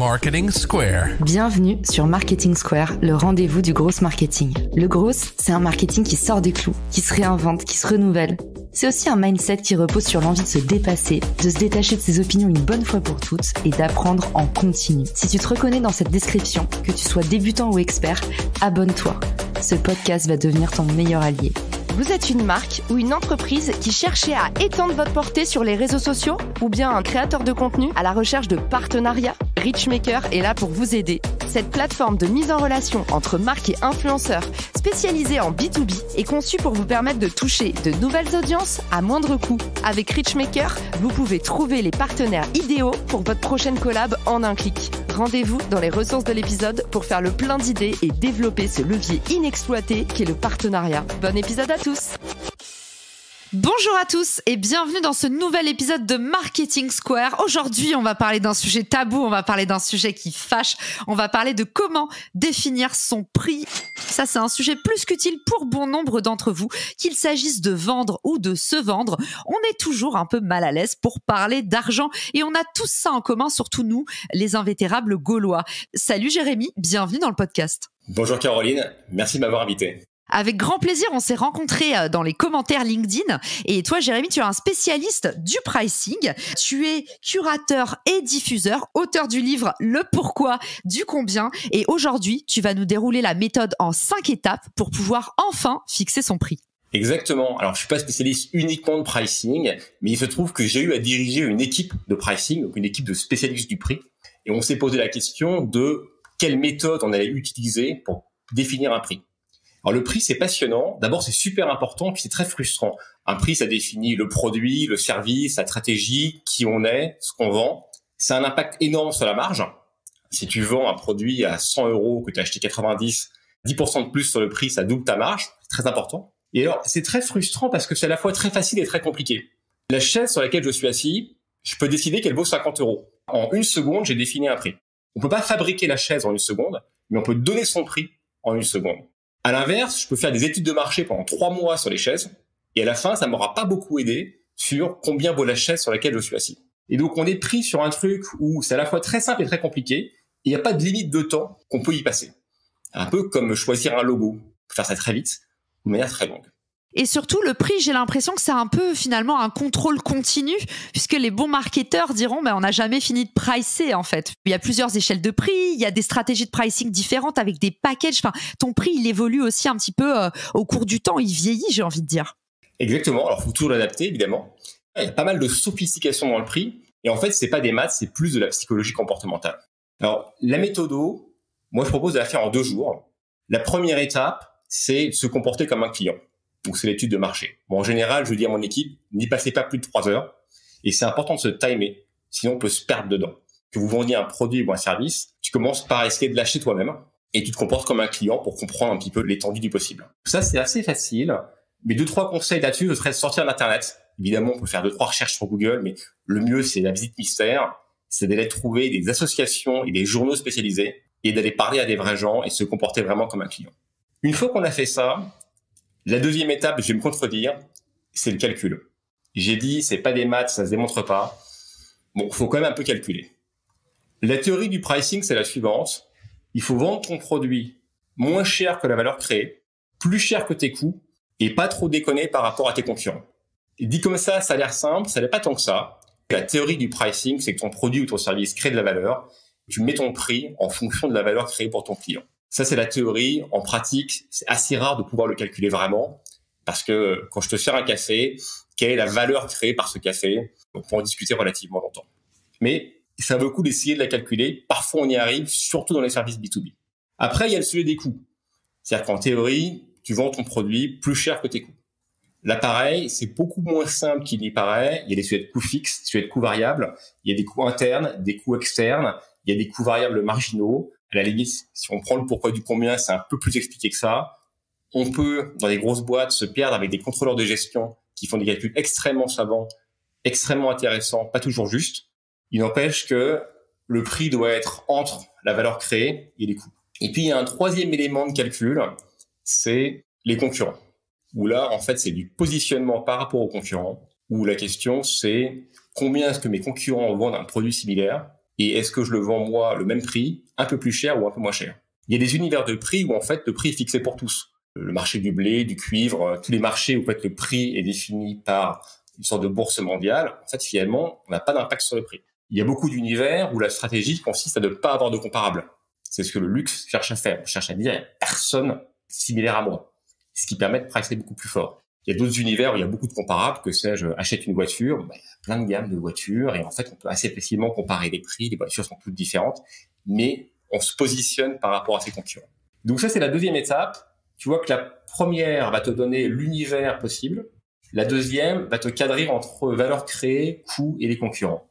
Marketing Square. Bienvenue sur Marketing Square, le rendez-vous du gros marketing. Le gros, c'est un marketing qui sort des clous, qui se réinvente, qui se renouvelle. C'est aussi un mindset qui repose sur l'envie de se dépasser, de se détacher de ses opinions une bonne fois pour toutes et d'apprendre en continu. Si tu te reconnais dans cette description, que tu sois débutant ou expert, abonne-toi. Ce podcast va devenir ton meilleur allié. Vous êtes une marque ou une entreprise qui cherchez à étendre votre portée sur les réseaux sociaux ou bien un créateur de contenu à la recherche de partenariats? Richmaker est là pour vous aider. Cette plateforme de mise en relation entre marques et influenceurs spécialisée en B2B est conçue pour vous permettre de toucher de nouvelles audiences à moindre coût. Avec Richmaker, vous pouvez trouver les partenaires idéaux pour votre prochaine collab en un clic. Rendez-vous dans les ressources de l'épisode pour faire le plein d'idées et développer ce levier inexploité qu'est le partenariat. Bon épisode à tous! Bonjour à tous et bienvenue dans ce nouvel épisode de Marketing Square. Aujourd'hui, on va parler d'un sujet tabou, on va parler d'un sujet qui fâche, on va parler de comment définir son prix. Ça, c'est un sujet plus qu'utile pour bon nombre d'entre vous, qu'il s'agisse de vendre ou de se vendre. On est toujours un peu mal à l'aise pour parler d'argent et on a tous ça en commun, surtout nous, les invétérables gaulois. Salut Jérémy, bienvenue dans le podcast. Bonjour Caroline, merci de m'avoir invité. Avec grand plaisir, on s'est rencontrés dans les commentaires LinkedIn. Et toi, Jérémy, tu es un spécialiste du pricing. Tu es curateur et diffuseur, auteur du livre Le Pourquoi du Combien. Et aujourd'hui, tu vas nous dérouler la méthode en 5 étapes pour pouvoir enfin fixer son prix. Exactement. Alors, je suis pas spécialiste uniquement de pricing, mais il se trouve que j'ai eu à diriger une équipe de pricing, donc une équipe de spécialistes du prix. Et on s'est posé la question de quelle méthode on allait utiliser pour définir un prix. Alors le prix, c'est passionnant. D'abord, c'est super important, puis c'est très frustrant. Un prix, ça définit le produit, le service, la stratégie, qui on est, ce qu'on vend. Ça a un impact énorme sur la marge. Si tu vends un produit à 100 €, que tu as acheté 90, 10% de plus sur le prix, ça double ta marge. C'est très important. Et alors, c'est très frustrant parce que c'est à la fois très facile et très compliqué. La chaise sur laquelle je suis assis, je peux décider qu'elle vaut 50 €. En une seconde, j'ai défini un prix. On peut pas fabriquer la chaise en une seconde, mais on peut donner son prix en une seconde. À l'inverse, je peux faire des études de marché pendant 3 mois sur les chaises, et à la fin, ça m'aura pas beaucoup aidé sur combien vaut la chaise sur laquelle je suis assis. Et donc, on est pris sur un truc où c'est à la fois très simple et très compliqué, et il n'y a pas de limite de temps qu'on peut y passer. Un peu comme choisir un logo. On peut faire ça très vite, de manière très longue. Et surtout, le prix, j'ai l'impression que c'est un peu finalement un contrôle continu, puisque les bons marketeurs diront on n'a jamais fini de pricer en fait. Il y a plusieurs échelles de prix, il y a des stratégies de pricing différentes avec des packages. Enfin, ton prix, il évolue aussi un petit peu au cours du temps, il vieillit, j'ai envie de dire. Exactement, alors il faut toujours l'adapter évidemment. Il y a pas mal de sophistication dans le prix, et en fait, c'est pas des maths, c'est plus de la psychologie comportementale. Alors, la méthodo, moi je propose de la faire en 2 jours. La première étape, c'est de se comporter comme un client. Donc, c'est l'étude de marché. Bon, en général, je dis à mon équipe, n'y passez pas plus de 3 heures. Et c'est important de se timer. Sinon, on peut se perdre dedans. Que vous vendiez un produit ou un service, tu commences par essayer de l'acheter toi-même. Et tu te comportes comme un client pour comprendre un petit peu l'étendue du possible. Ça, c'est assez facile. Mais 2-3 conseils là-dessus, ce serait de sortir d'Internet. Évidemment, on peut faire 2-3 recherches sur Google, mais le mieux, c'est la visite mystère. C'est d'aller trouver des associations et des journaux spécialisés et d'aller parler à des vrais gens et se comporter vraiment comme un client. Une fois qu'on a fait ça, la deuxième étape, je vais me contredire, c'est le calcul. J'ai dit, c'est pas des maths, ça se démontre pas. Bon, faut quand même un peu calculer. La théorie du pricing, c'est la suivante. Il faut vendre ton produit moins cher que la valeur créée, plus cher que tes coûts, et pas trop déconner par rapport à tes concurrents. Et dit comme ça a l'air simple, ça n'est pas tant que ça. La théorie du pricing, c'est que ton produit ou ton service crée de la valeur. Tu mets ton prix en fonction de la valeur créée pour ton client. Ça, c'est la théorie. En pratique, c'est assez rare de pouvoir le calculer vraiment. Parce que quand je te sers un café, quelle est la valeur créée par ce café? On peut en discuter relativement longtemps. Mais ça vaut le coup d'essayer de la calculer. Parfois, on y arrive, surtout dans les services B2B. Après, il y a le sujet des coûts. C'est-à-dire qu'en théorie, tu vends ton produit plus cher que tes coûts. Là, pareil, c'est beaucoup moins simple qu'il n'y paraît. Il y a des sujets de coûts fixes, des sujets de coûts variables. Il y a des coûts internes, des coûts externes. Il y a des coûts variables marginaux. À la limite, si on prend le pourquoi du combien, c'est un peu plus expliqué que ça. On peut, dans les grosses boîtes, se perdre avec des contrôleurs de gestion qui font des calculs extrêmement savants, extrêmement intéressants, pas toujours justes. Il n'empêche que le prix doit être entre la valeur créée et les coûts. Et puis, il y a un troisième élément de calcul, c'est les concurrents. Où là, en fait, c'est du positionnement par rapport aux concurrents, où la question, c'est combien est-ce que mes concurrents vendent un produit similaire et est-ce que je le vends moi le même prix, un peu plus cher ou un peu moins cher. Il y a des univers de prix où en fait le prix est fixé pour tous. Le marché du blé, du cuivre, tous les marchés où en fait le prix est défini par une sorte de bourse mondiale, en fait finalement on n'a pas d'impact sur le prix. Il y a beaucoup d'univers où la stratégie consiste à ne pas avoir de comparable. C'est ce que le luxe cherche à faire. On cherche à dire, il n'y a personne similaire à moi. Ce qui permet de pricer beaucoup plus fort. Il y a d'autres univers où il y a beaucoup de comparables, que sais-je, achète une voiture, il y a plein de gammes de voitures, et en fait, on peut assez facilement comparer les prix, les voitures sont toutes différentes, mais on se positionne par rapport à ses concurrents. Donc ça, c'est la deuxième étape. Tu vois que la première va te donner l'univers possible, la deuxième va te cadrer entre valeur créée, coût et les concurrents.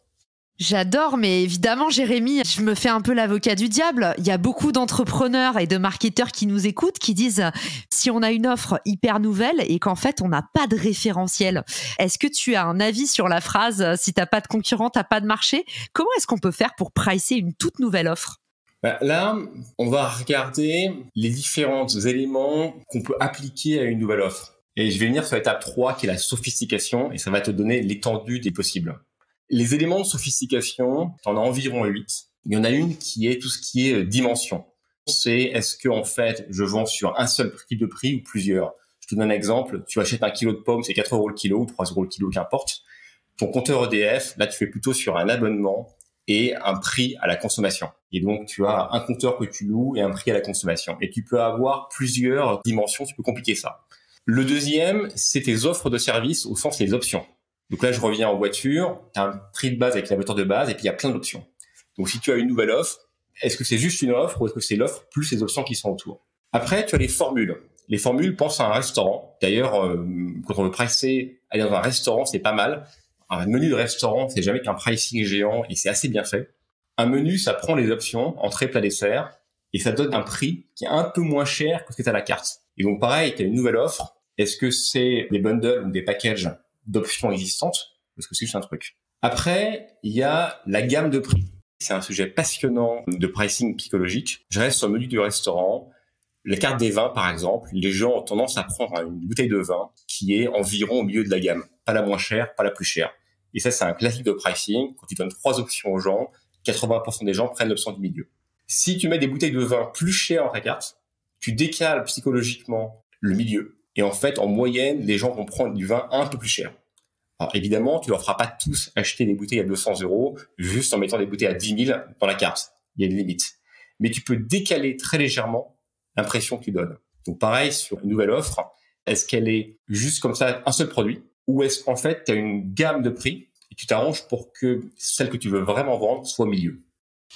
J'adore, mais évidemment, Jérémy, je me fais un peu l'avocat du diable. Il y a beaucoup d'entrepreneurs et de marketeurs qui nous écoutent, qui disent si on a une offre hyper nouvelle et qu'en fait, on n'a pas de référentiel. Est-ce que tu as un avis sur la phrase si t'as pas de concurrent, t'as pas de marché? Comment est-ce qu'on peut faire pour pricer une toute nouvelle offre? Là, on va regarder les différents éléments qu'on peut appliquer à une nouvelle offre. Et je vais venir sur l'étape 3, qui est la sophistication, et ça va te donner l'étendue des possibles. Les éléments de sophistication, t'en as environ 8. Il y en a une qui est tout ce qui est dimension. C'est est-ce que en fait je vends sur un seul type de prix ou plusieurs. Je te donne un exemple. Tu achètes un kilo de pommes, c'est 4 € le kilo ou 3 € le kilo, qu'importe. Ton compteur EDF, là tu es plutôt sur un abonnement et un prix à la consommation. Et donc tu as un compteur que tu loues et un prix à la consommation. Et tu peux avoir plusieurs dimensions. Tu peux compliquer ça. Le deuxième, c'est tes offres de services au sens des options. Donc là, je reviens en voiture, tu as un prix de base avec la voiture de base et puis il y a plein d'options. Donc si tu as une nouvelle offre, est-ce que c'est juste une offre ou est-ce que c'est l'offre plus les options qui sont autour? Après, tu as les formules. Les formules, pense à un restaurant. D'ailleurs, quand on veut pricer, aller dans un restaurant, c'est pas mal. Un menu de restaurant, c'est jamais qu'un pricing géant et c'est assez bien fait. Un menu, ça prend les options, entrée, plat, dessert, et ça donne un prix qui est un peu moins cher que ce que tu as à la carte. Et donc pareil, tu as une nouvelle offre. Est-ce que c'est des bundles ou des packages d'options existantes, parce que c'est juste un truc. Après, il y a la gamme de prix. C'est un sujet passionnant de pricing psychologique. Je reste sur le menu du restaurant. La carte des vins, par exemple, les gens ont tendance à prendre une bouteille de vin qui est environ au milieu de la gamme. Pas la moins chère, pas la plus chère. Et ça, c'est un classique de pricing. Quand tu donnes 3 options aux gens, 80% des gens prennent l'option du milieu. Si tu mets des bouteilles de vin plus chères dans ta carte, tu décales psychologiquement le milieu. Et en fait, en moyenne, les gens vont prendre du vin un peu plus cher. Alors évidemment, tu leur feras pas tous acheter des bouteilles à 200 € juste en mettant des bouteilles à 10 000 dans la carte. Il y a une limite. Mais tu peux décaler très légèrement l'impression que tu donnes. Donc pareil, sur une nouvelle offre, est-ce qu'elle est juste comme ça, un seul produit? Ou est-ce qu'en fait, tu as une gamme de prix et tu t'arranges pour que celle que tu veux vraiment vendre soit au milieu?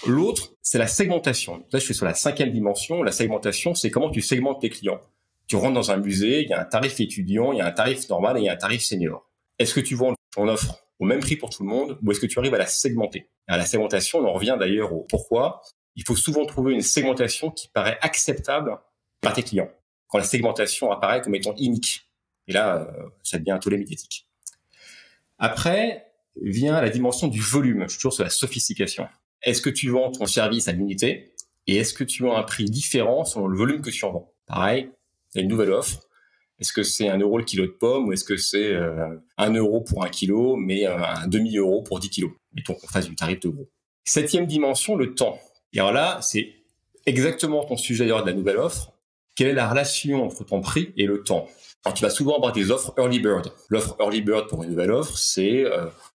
L'autre, c'est la segmentation. Là, je suis sur la 5e dimension. La segmentation, c'est comment tu segmentes tes clients. Tu rentres dans un musée, il y a un tarif étudiant, il y a un tarif normal et il y a un tarif senior. Est-ce que tu vends ton offre au même prix pour tout le monde ou est-ce que tu arrives à la segmenter? À la segmentation, on en revient d'ailleurs au pourquoi. Il faut souvent trouver une segmentation qui paraît acceptable par tes clients. Quand la segmentation apparaît comme étant unique. Et là, ça devient un tollé médiatique. Après, vient la dimension du volume. Je suis toujours sur la sophistication. Est-ce que tu vends ton service à l'unité et est-ce que tu vends un prix différent selon le volume que tu en vends? Pareil, il y a une nouvelle offre. Est-ce que c'est 1 € le kilo de pommes ou est-ce que c'est 1 € pour 1 kilo, mais un demi-euro pour 10 kilos? Mettons qu'on fasse du tarif de gros. 7e dimension, le temps. Et alors là, c'est exactement ton sujet d'ailleurs de la nouvelle offre. Quelle est la relation entre ton prix et le temps? Alors, tu vas souvent avoir des offres early bird. L'offre early bird pour une nouvelle offre, c'est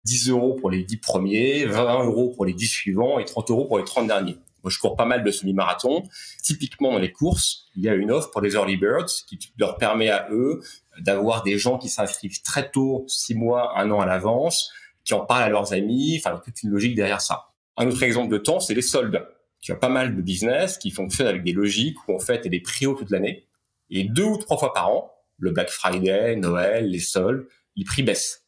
10 € pour les 10 premiers, 20 € pour les 10 suivants et 30 € pour les 30 derniers. Moi, je cours pas mal de semi-marathons. Typiquement, dans les courses, il y a une offre pour les early birds qui leur permet à eux d'avoir des gens qui s'inscrivent très tôt, 6 mois, 1 an à l'avance, qui en parlent à leurs amis, enfin, toute une logique derrière ça. Un autre exemple de temps, c'est les soldes. Tu as pas mal de business qui fonctionnent avec des logiques où, en fait, il y a des prix hauts toute l'année. Et 2 ou 3 fois par an, le Black Friday, Noël, les soldes, les prix baissent.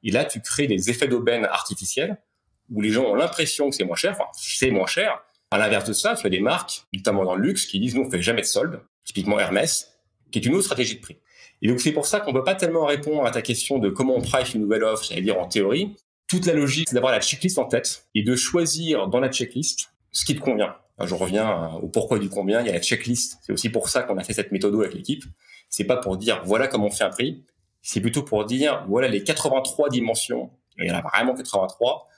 Et là, tu crées des effets d'aubaine artificiels où les gens ont l'impression que c'est moins cher, enfin, c'est moins cher. À l'inverse de ça, tu as des marques, notamment dans le luxe, qui disent « nous, on fait jamais de soldes », typiquement Hermès, qui est une autre stratégie de prix. Et donc, c'est pour ça qu'on ne peut pas tellement répondre à ta question de comment on price une nouvelle offre, j'allais dire en théorie. Toute la logique, c'est d'avoir la checklist en tête et de choisir dans la checklist ce qui te convient. Enfin, je reviens au pourquoi du combien, il y a la checklist. C'est aussi pour ça qu'on a fait cette méthode avec l'équipe. C'est pas pour dire voilà comment on fait un prix, c'est plutôt pour dire voilà les 83 dimensions, et il y en a vraiment 83,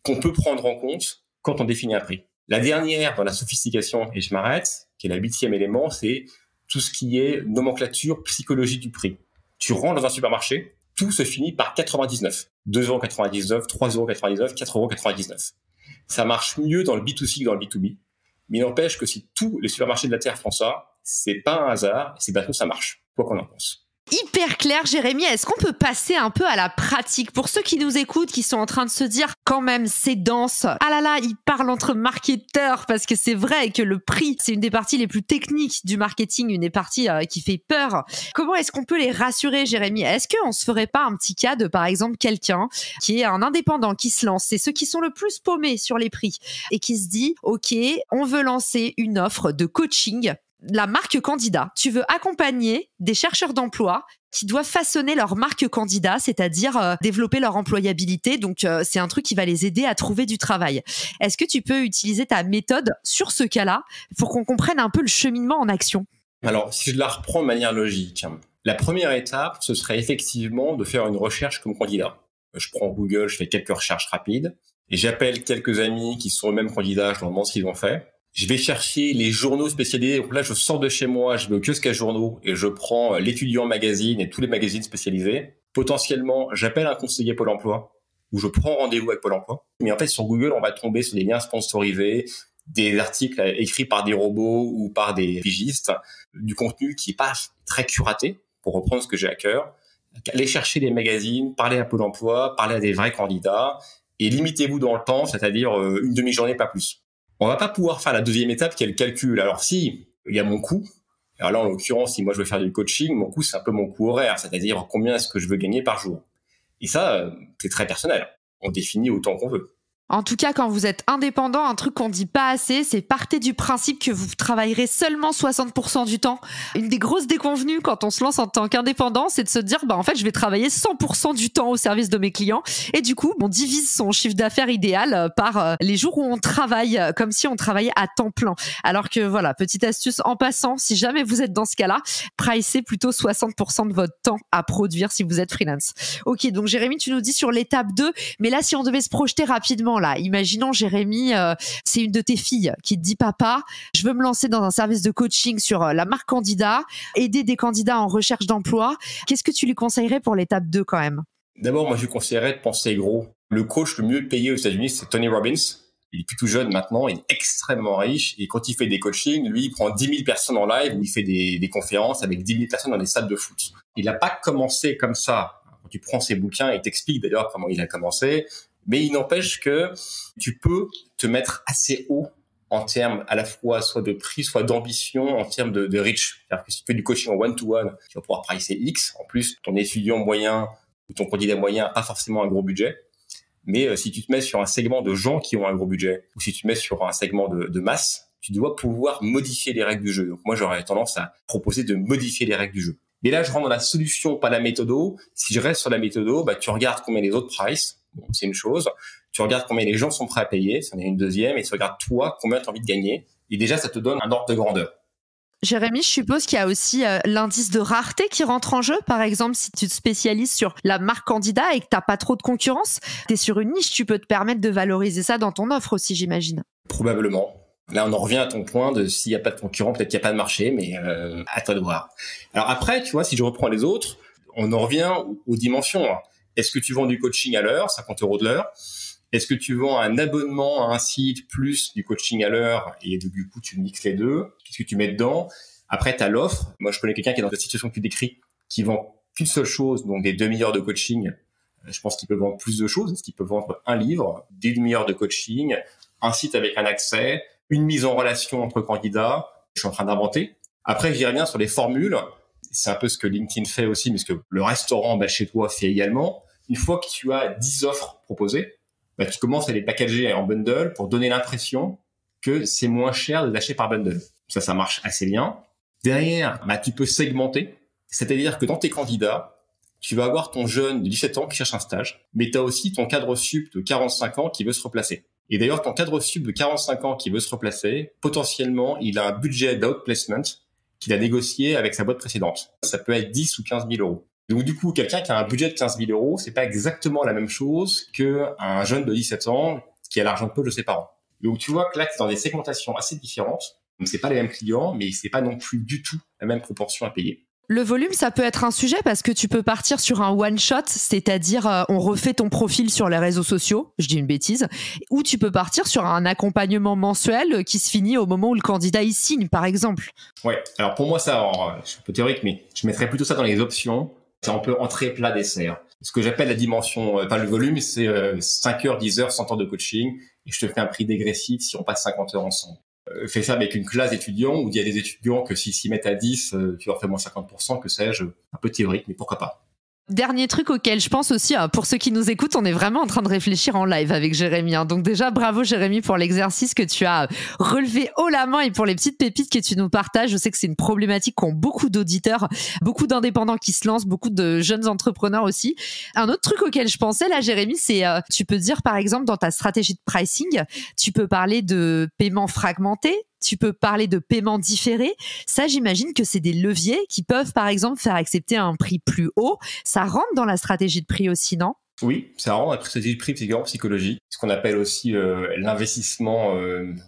qu'on peut prendre en compte quand on définit un prix. La dernière dans la sophistication, et je m'arrête, qui est la 8e élément, c'est tout ce qui est nomenclature psychologie du prix. Tu rentres dans un supermarché, tout se finit par 99. 2,99 €, 3,99 €, 4,99 €. Ça marche mieux dans le B2C que dans le B2B. Mais il n'empêche que si tous les supermarchés de la Terre font ça, c'est pas un hasard, c'est parce que ça marche. Quoi qu'on en pense. Hyper clair, Jérémy. Est-ce qu'on peut passer un peu à la pratique pour ceux qui nous écoutent, qui sont en train de se dire quand même c'est dense. Ah là là, ils parlent entre marketeurs parce que c'est vrai que le prix, c'est une des parties les plus techniques du marketing, une des parties qui fait peur. Comment est-ce qu'on peut les rassurer, Jérémy? Est-ce qu'on se ferait pas un petit cas de, par exemple, quelqu'un qui est un indépendant qui se lance, c'est ceux qui sont le plus paumés sur les prix et qui se dit, OK, on veut lancer une offre de coaching. La marque candidat, tu veux accompagner des chercheurs d'emploi qui doivent façonner leur marque candidat, c'est-à-dire développer leur employabilité. Donc, c'est un truc qui va les aider à trouver du travail. Est-ce que tu peux utiliser ta méthode sur ce cas-là pour qu'on comprenne un peu le cheminement en action? Alors, si je la reprends de manière logique, la première étape, ce serait effectivement de faire une recherche comme candidat. Je prends Google, je fais quelques recherches rapides et j'appelle quelques amis qui sont eux-mêmes candidats, je leur demande ce qu'ils ont fait. Je vais chercher les journaux spécialisés. Donc là, je sors de chez moi, je vais au kiosque à journaux et je prends l'étudiant magazine et tous les magazines spécialisés. Potentiellement, j'appelle un conseiller Pôle emploi ou je prends rendez-vous avec Pôle emploi. Mais en fait, sur Google, on va tomber sur des liens sponsorisés, des articles écrits par des robots ou par des pigistes, du contenu qui n'est pas très curaté, pour reprendre ce que j'ai à cœur. Allez chercher les magazines, parler à Pôle emploi, parler à des vrais candidats et limitez-vous dans le temps, c'est-à-dire une demi-journée, pas plus. On va pas pouvoir faire la deuxième étape qui est le calcul. Alors si, il y a mon coût. Alors là, en l'occurrence, si moi je veux faire du coaching, mon coût, c'est un peu mon coût horaire, c'est-à-dire combien est-ce que je veux gagner par jour. Et ça, c'est très personnel. On définit autant qu'on veut. En tout cas, quand vous êtes indépendant, un truc qu'on dit pas assez, c'est partez du principe que vous travaillerez seulement 60% du temps. Une des grosses déconvenues quand on se lance en tant qu'indépendant, c'est de se dire, en fait, je vais travailler 100% du temps au service de mes clients. Et du coup, on divise son chiffre d'affaires idéal par les jours où on travaille, comme si on travaillait à temps plein. Alors que voilà, petite astuce en passant, si jamais vous êtes dans ce cas-là, pricez plutôt 60% de votre temps à produire si vous êtes freelance. Ok, donc Jérémy, tu nous dis sur l'étape 2, mais là, si on devait se projeter rapidement, là, imaginons Jérémy, c'est une de tes filles qui te dit papa, je veux me lancer dans un service de coaching sur la marque candidat, aider des candidats en recherche d'emploi. Qu'est-ce que tu lui conseillerais pour l'étape 2 quand même? D'abord, moi je lui conseillerais de penser gros. Le coach le mieux payé aux États-Unis, c'est Tony Robbins. Il est plus tout jeune maintenant, il est extrêmement riche et quand il fait des coachings, lui, il prend 10 000 personnes en live ou il fait des conférences avec 10 000 personnes dans des salles de foot. Il n'a pas commencé comme ça. Quand tu prends ses bouquins, il t'explique d'ailleurs comment il a commencé. Mais il n'empêche que tu peux te mettre assez haut en termes à la fois soit de prix, soit d'ambition en termes de reach. C'est-à-dire que si tu fais du coaching en one-to-one, tu vas pouvoir pricer X. En plus, ton étudiant moyen ou ton candidat moyen n'a pas forcément un gros budget. Mais si tu te mets sur un segment de gens qui ont un gros budget ou si tu te mets sur un segment de masse, tu dois pouvoir modifier les règles du jeu. Donc moi, j'aurais tendance à proposer de modifier les règles du jeu. Mais là, je rentre dans la solution, pas la méthodo. Si je reste sur la méthodo, tu regardes combien les autres price. Bon, c'est une chose. Tu regardes combien les gens sont prêts à payer, c'en est une deuxième, et tu regardes toi combien tu as envie de gagner. Et déjà, ça te donne un ordre de grandeur. Jérémy, je suppose qu'il y a aussi l'indice de rareté qui rentre en jeu. Par exemple, si tu te spécialises sur la marque candidat et que tu n'as pas trop de concurrence, tu es sur une niche, tu peux te permettre de valoriser ça dans ton offre aussi, j'imagine. Probablement. Là, on en revient à ton point de s'il n'y a pas de concurrent, peut-être qu'il n'y a pas de marché, mais à toi de voir. Alors après, tu vois, si je reprends les autres, on en revient aux dimensions. Est-ce que tu vends du coaching à l'heure, 50 € de l'heure? Est-ce que tu vends un abonnement à un site plus du coaching à l'heure et du coup, tu mixes les deux? Qu'est-ce que tu mets dedans? Après, tu as l'offre. Moi, je connais quelqu'un qui est dans la situation que tu décris, qui vend qu'une seule chose, donc des demi-heures de coaching. Je pense qu'il peut vendre plus de choses. Est-ce qu'il peut vendre un livre, des demi-heures de coaching, un site avec un accès, une mise en relation entre candidats? Je suis en train d'inventer. Après, je dirais bien sur les formules. C'est un peu ce que LinkedIn fait aussi, mais ce que le restaurant chez toi fait également. Une fois que tu as 10 offres proposées, tu commences à les packager en bundle pour donner l'impression que c'est moins cher de l'acheter par bundle. Ça marche assez bien. Derrière, tu peux segmenter. C'est-à-dire que dans tes candidats, tu vas avoir ton jeune de 17 ans qui cherche un stage, mais tu as aussi ton cadre sup de 45 ans qui veut se replacer. Et d'ailleurs, ton cadre sup de 45 ans qui veut se replacer, potentiellement, il a un budget d'outplacement qu'il a négocié avec sa boîte précédente. Ça peut être 10 ou 15 000 €. Donc du coup, quelqu'un qui a un budget de 15 000 €, c'est pas exactement la même chose qu'un jeune de 17 ans qui a l'argent de poche de ses parents. Donc tu vois que là, tu es dans des segmentations assez différentes. Donc c'est pas les mêmes clients, mais c'est pas non plus du tout la même proportion à payer. Le volume, ça peut être un sujet parce que tu peux partir sur un one-shot, c'est-à-dire on refait ton profil sur les réseaux sociaux, je dis une bêtise, ou tu peux partir sur un accompagnement mensuel qui se finit au moment où le candidat y signe, par exemple. Ouais, alors pour moi, ça, je suis un peu théorique, mais je mettrais plutôt ça dans les options. C'est un peu entrée, plat, dessert. Ce que j'appelle la dimension, le volume, c'est 5 heures, 10 heures, 100 heures de coaching, et je te fais un prix dégressif si on passe 50 heures ensemble. Fais ça avec une classe d'étudiants où il y a des étudiants que s'ils s'y mettent à 10, tu leur fais moins 50%, que sais-je, un peu théorique, mais pourquoi pas. Dernier truc auquel je pense aussi, pour ceux qui nous écoutent, on est vraiment en train de réfléchir en live avec Jérémy. Donc déjà, bravo Jérémy pour l'exercice que tu as relevé haut la main et pour les petites pépites que tu nous partages. Je sais que c'est une problématique qu'ont beaucoup d'auditeurs, beaucoup d'indépendants qui se lancent, beaucoup de jeunes entrepreneurs aussi. Un autre truc auquel je pensais là, Jérémy, c'est tu peux dire par exemple dans ta stratégie de pricing, tu peux parler de paiement fragmenté. Tu peux parler de paiement différé. Ça, j'imagine que c'est des leviers qui peuvent, par exemple, faire accepter un prix plus haut. Ça rentre dans la stratégie de prix aussi, non ? Oui, ça rentre dans la stratégie de prix psychologique. Ce qu'on appelle aussi l'investissement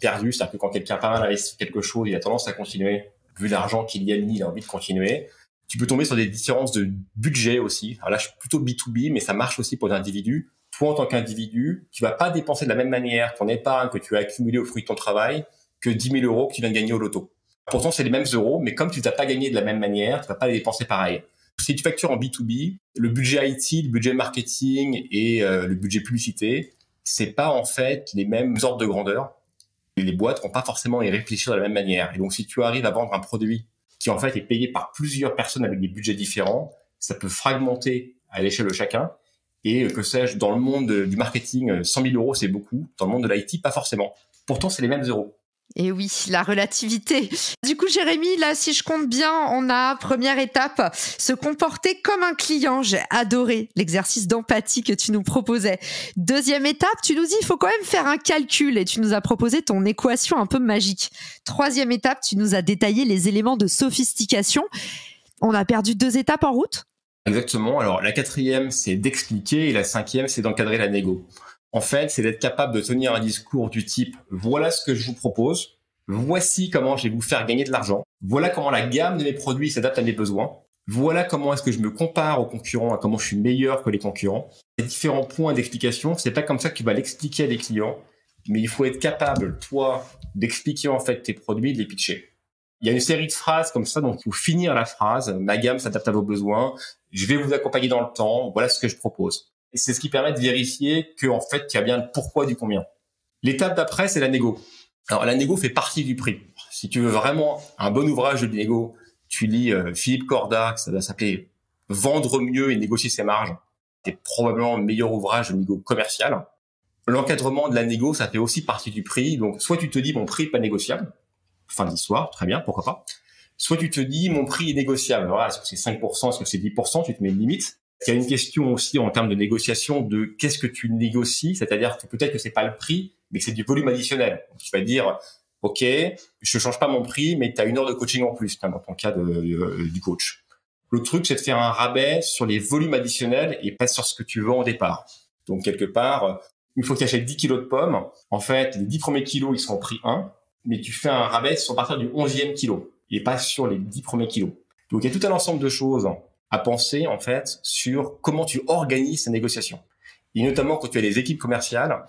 perdu. C'est-à-dire que quand quelqu'un a pas mal investi sur quelque chose, il a tendance à continuer. Vu l'argent qu'il y a mis, il a envie de continuer. Tu peux tomber sur des différences de budget aussi. Alors là, je suis plutôt B2B, mais ça marche aussi pour des individus. Toi, en tant qu'individu, tu vas pas dépenser de la même manière ton épargne que tu as accumulée au fruit de ton travail que 10 000 euros que tu viens de gagner au loto. Pourtant, c'est les mêmes euros, mais comme tu n'as pas gagné de la même manière, tu vas pas les dépenser pareil. Si tu factures en B2B, le budget IT, le budget marketing et le budget publicité, c'est pas en fait les mêmes ordres de grandeur. Et les boîtes vont pas forcément y réfléchir de la même manière. Et donc, si tu arrives à vendre un produit qui en fait est payé par plusieurs personnes avec des budgets différents, ça peut fragmenter à l'échelle de chacun. Et que sais-je, dans le monde du marketing, 100 000 euros, c'est beaucoup. Dans le monde de l'IT, pas forcément. Pourtant, c'est les mêmes euros. Et oui, la relativité. Du coup, Jérémy, là, si je compte bien, on a, première étape, se comporter comme un client. J'ai adoré l'exercice d'empathie que tu nous proposais. Deuxième étape, tu nous dis, il faut quand même faire un calcul et tu nous as proposé ton équation un peu magique. Troisième étape, tu nous as détaillé les éléments de sophistication. On a perdu 2 étapes en route ? Exactement. Alors, la 4e, c'est d'expliquer et la 5e, c'est d'encadrer la négo. En fait, c'est d'être capable de tenir un discours du type « Voilà ce que je vous propose, voici comment je vais vous faire gagner de l'argent, voilà comment la gamme de mes produits s'adapte à mes besoins, voilà comment est-ce que je me compare aux concurrents, à comment je suis meilleur que les concurrents. » Les différents points d'explication, c'est pas comme ça que tu vas l'expliquer à des clients, mais il faut être capable, toi, d'expliquer en fait tes produits et de les pitcher. Il y a une série de phrases comme ça, donc il faut finir la phrase « Ma gamme s'adapte à vos besoins, je vais vous accompagner dans le temps, voilà ce que je propose. » Et c'est ce qui permet de vérifier que en fait, il y a bien le pourquoi du combien. L'étape d'après, c'est la négo. Alors, la négo fait partie du prix. Si tu veux vraiment un bon ouvrage de négo, tu lis Philippe Corda, ça va s'appeler « Vendre mieux et négocier ses marges ». C'est probablement le meilleur ouvrage de négo commercial. L'encadrement de la négo, ça fait aussi partie du prix. Donc, soit tu te dis « Mon prix n'est pas négociable ». Fin de l'histoire, très bien, pourquoi pas. Soit tu te dis « Mon prix est négociable ». Voilà, est-ce que c'est 5%, est-ce que c'est 10%, tu te mets une limite. Il y a une question aussi en termes de négociation de qu'est-ce que tu négocies, c'est-à-dire que peut-être que c'est pas le prix, mais que c'est du volume additionnel. Donc, tu vas dire, OK, je change pas mon prix, mais tu as 1 heure de coaching en plus, dans ton cas du coach. Le truc, c'est de faire un rabais sur les volumes additionnels et pas sur ce que tu veux en départ. Donc, quelque part, une fois que tu achètes 10 kilos de pommes, en fait, les 10 premiers kilos, ils sont au prix 1, mais tu fais un rabais sur partir du 11e kilo et pas sur les 10 premiers kilos. Donc, il y a tout un ensemble de choses à penser, en fait, sur comment tu organises ces négociations. Et notamment, quand tu as des équipes commerciales,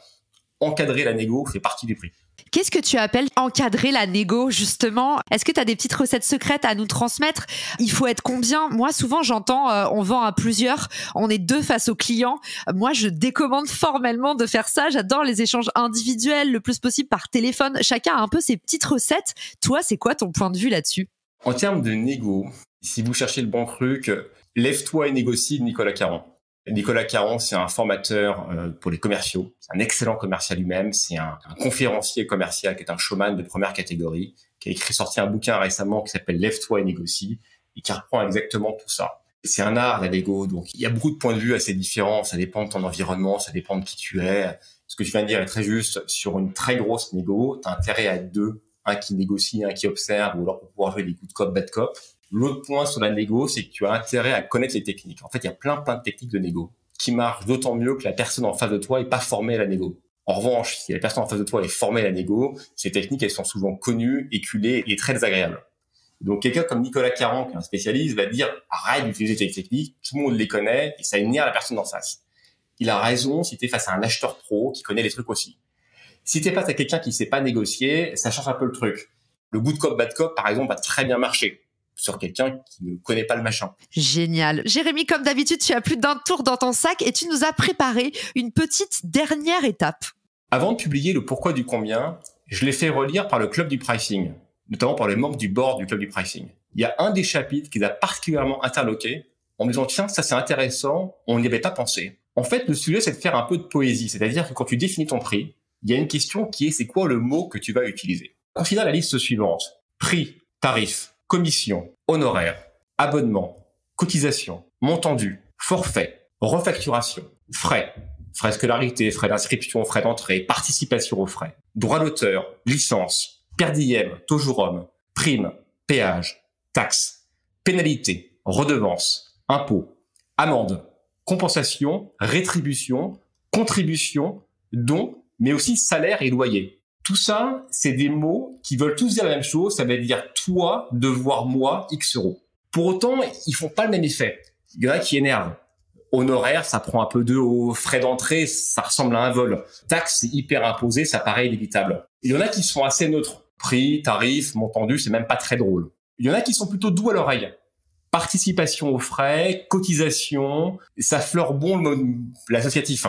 encadrer la négo fait partie du prix. Qu'est-ce que tu appelles encadrer la négo, justement ? Est-ce que tu as des petites recettes secrètes à nous transmettre ? Il faut être combien ? Moi, souvent, j'entends on vend à plusieurs, on est 2 face au client. Moi, je décommande formellement de faire ça. J'adore les échanges individuels, le plus possible par téléphone. Chacun a un peu ses petites recettes. Toi, c'est quoi ton point de vue là-dessus ? En termes de négo, si vous cherchez le bon truc, lève-toi et négocie de Nicolas Caron. Nicolas Caron, c'est un formateur pour les commerciaux. C'est un excellent commercial lui-même. C'est un conférencier commercial qui est un showman de première catégorie, qui a sorti un bouquin récemment qui s'appelle « Lève-toi et négocie » et qui reprend exactement tout ça. C'est un art, la négo, donc il y a beaucoup de points de vue assez différents. Ça dépend de ton environnement, ça dépend de qui tu es. Ce que tu viens de dire est très juste. Sur une très grosse négo, tu as intérêt à être 2. Un qui négocie, un qui observe, ou alors pour pouvoir jouer des coups de cop, bad cop. L'autre point sur la négo, c'est que tu as intérêt à connaître les techniques. En fait, il y a plein de techniques de négo qui marchent d'autant mieux que la personne en face de toi est pas formée à la négo. En revanche, si la personne en face de toi est formée à la négo, ces techniques, elles sont souvent connues, éculées et très désagréables. Donc, quelqu'un comme Nicolas Caron, qui est un spécialiste, va dire « Arrête d'utiliser ces techniques, tout le monde les connaît et ça énerve la personne d'en face. » Il a raison si tu es face à un acheteur pro qui connaît les trucs aussi. Si tu es face à quelqu'un qui ne sait pas négocier, ça change un peu le truc. Le good cop, bad cop, par exemple, va très bien marcher sur quelqu'un qui ne connaît pas le machin. Génial. Jérémy, comme d'habitude, tu as plus d'un tour dans ton sac et tu nous as préparé une petite dernière étape. Avant de publier le pourquoi du combien, je l'ai fait relire par le club du pricing, notamment par les membres du board du club du pricing. Il y a un des chapitres qui les a particulièrement interloqués en me disant « Tiens, ça c'est intéressant, on n'y avait pas pensé ». En fait, le sujet, c'est de faire un peu de poésie, c'est-à-dire que quand tu définis ton prix, il y a une question qui est « C'est quoi le mot que tu vas utiliser ?» Considère la liste suivante. Prix, tarif, commission, honoraire, abonnement, cotisation, montant dû, forfait, refacturation, frais scolarité, frais d'inscription, frais d'entrée, participation aux frais, droit d'auteur, licence, per diem, taux jour homme, prime, péage, taxe, pénalité, redevance, impôt, amende, compensation, rétribution, contribution, don, mais aussi salaire et loyer. Tout ça, c'est des mots qui veulent tous dire la même chose, ça veut dire toi, devoir moi, X euros. Pour autant, ils font pas le même effet. Il y en a qui énervent. Honoraire, ça prend un peu de haut. Frais d'entrée, ça ressemble à un vol. Taxe, c'est hyper imposé, ça paraît inévitable. Il y en a qui sont assez neutres. Prix, tarif, montant dû, c'est même pas très drôle. Il y en a qui sont plutôt doux à l'oreille. Participation aux frais, cotisation, ça fleure bon l'associatif.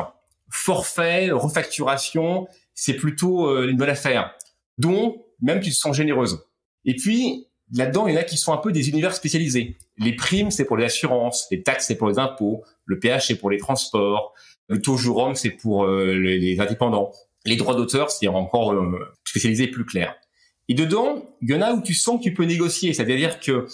Forfait, refacturation, c'est plutôt une bonne affaire. Donc, même tu te sens généreuse. Et puis, là-dedans, il y en a qui sont un peu des univers spécialisés. Les primes, c'est pour les assurances, les taxes, c'est pour les impôts, le péage, c'est pour les transports, le taux jour homme, c'est pour les indépendants. Les droits d'auteur, c'est encore spécialisé plus clair. Et dedans, il y en a où tu sens que tu peux négocier, c'est-à-dire que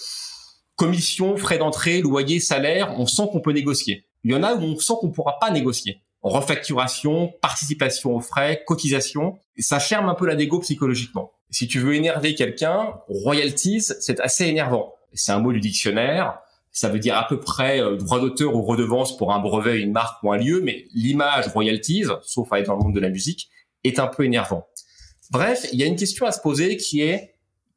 commission, frais d'entrée, loyer, salaire, on sent qu'on peut négocier. Il y en a où on sent qu'on ne pourra pas négocier. Refacturation, participation aux frais, cotisation, ça ferme un peu la négo psychologiquement. Si tu veux énerver quelqu'un, royalties, c'est assez énervant. C'est un mot du dictionnaire, ça veut dire à peu près droit d'auteur ou redevance pour un brevet, une marque ou un lieu, mais l'image royalties, sauf à être dans le monde de la musique, est un peu énervant. Bref, il y a une question à se poser qui est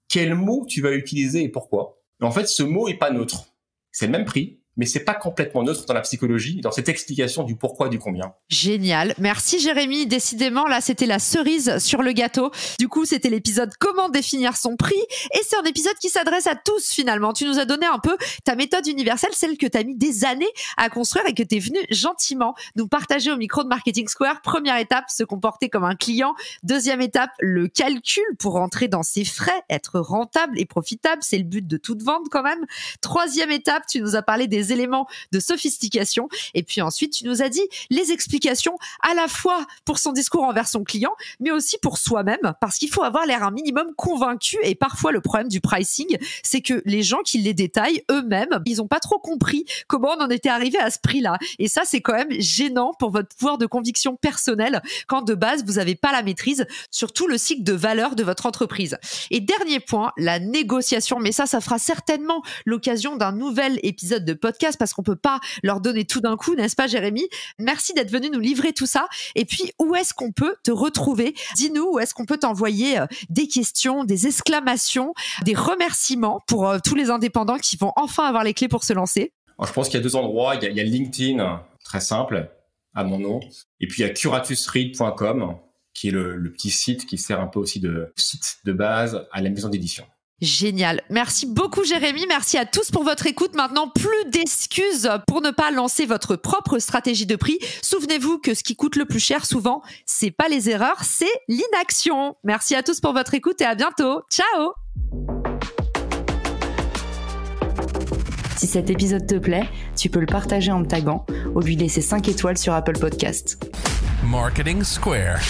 quel mot tu vas utiliser et pourquoi. Et en fait, ce mot est pas neutre. C'est le même prix, mais c'est pas complètement neutre dans la psychologie, dans cette explication du pourquoi du combien. Génial. Merci Jérémy. Décidément, là, c'était la cerise sur le gâteau. Du coup, c'était l'épisode Comment définir son prix. Et c'est un épisode qui s'adresse à tous finalement. Tu nous as donné un peu ta méthode universelle, celle que tu as mis des années à construire et que tu es venu gentiment nous partager au micro de Marketing Square. Première étape, se comporter comme un client. Deuxième étape, le calcul pour rentrer dans ses frais, être rentable et profitable. C'est le but de toute vente quand même. Troisième étape, tu nous as parlé des éléments de sophistication. Et puis ensuite, tu nous as dit les explications à la fois pour son discours envers son client, mais aussi pour soi-même, parce qu'il faut avoir l'air un minimum convaincu. Et parfois, le problème du pricing, c'est que les gens qui les détaillent eux-mêmes, ils n'ont pas trop compris comment on en était arrivé à ce prix-là. Et ça, c'est quand même gênant pour votre pouvoir de conviction personnelle quand de base, vous n'avez pas la maîtrise sur tout le cycle de valeur de votre entreprise. Et dernier point, la négociation. Mais ça fera certainement l'occasion d'un nouvel épisode de podcast parce qu'on peut pas leur donner tout d'un coup, n'est-ce pas Jérémy? Merci d'être venu nous livrer tout ça. Et puis, où est-ce qu'on peut te retrouver? Dis-nous où est-ce qu'on peut t'envoyer des questions, des exclamations, des remerciements pour tous les indépendants qui vont enfin avoir les clés pour se lancer. Alors, je pense qu'il y a deux endroits. Il y a LinkedIn, très simple, à mon nom. Et puis, il y a curatusread.com, qui est le petit site qui sert un peu aussi de site de base à la maison d'édition. Génial. Merci beaucoup Jérémy. Merci à tous pour votre écoute. Maintenant, plus d'excuses pour ne pas lancer votre propre stratégie de prix. Souvenez-vous que ce qui coûte le plus cher souvent, c'est pas les erreurs, c'est l'inaction. Merci à tous pour votre écoute et à bientôt. Ciao. Si cet épisode te plaît, tu peux le partager en me taguant ou lui laisser 5 étoiles sur Apple Podcast. Marketing Square.